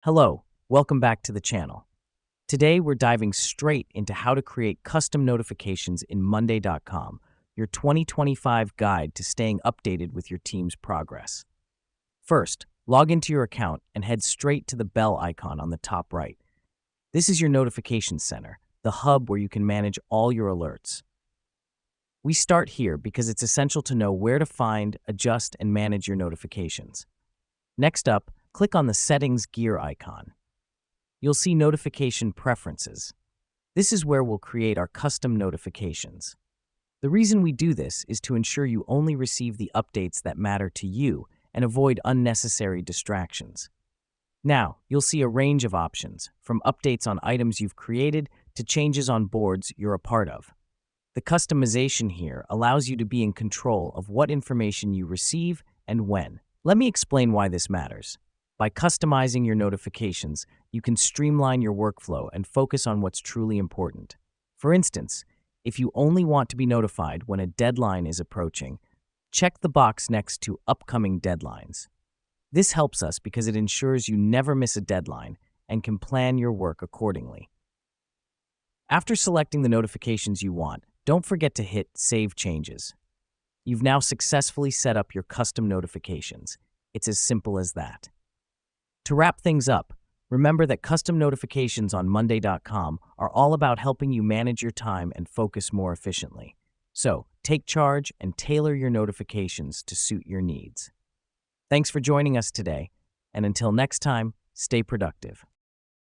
Hello, welcome back to the channel. Today we're diving straight into how to create custom notifications in Monday.com, your 2025 guide to staying updated with your team's progress. First, log into your account and head straight to the bell icon on the top right. This is your notification center, the hub where you can manage all your alerts. We start here because it's essential to know where to find, adjust, and manage your notifications. Next up, click on the Settings gear icon. You'll see Notification Preferences. This is where we'll create our custom notifications. The reason we do this is to ensure you only receive the updates that matter to you and avoid unnecessary distractions. Now, you'll see a range of options, from updates on items you've created to changes on boards you're a part of. The customization here allows you to be in control of what information you receive and when. Let me explain why this matters. By customizing your notifications, you can streamline your workflow and focus on what's truly important. For instance, if you only want to be notified when a deadline is approaching, check the box next to Upcoming Deadlines. This helps us because it ensures you never miss a deadline and can plan your work accordingly. After selecting the notifications you want, don't forget to hit Save Changes. You've now successfully set up your custom notifications. It's as simple as that. To wrap things up, remember that custom notifications on Monday.com are all about helping you manage your time and focus more efficiently. So, take charge and tailor your notifications to suit your needs. Thanks for joining us today, and until next time, stay productive.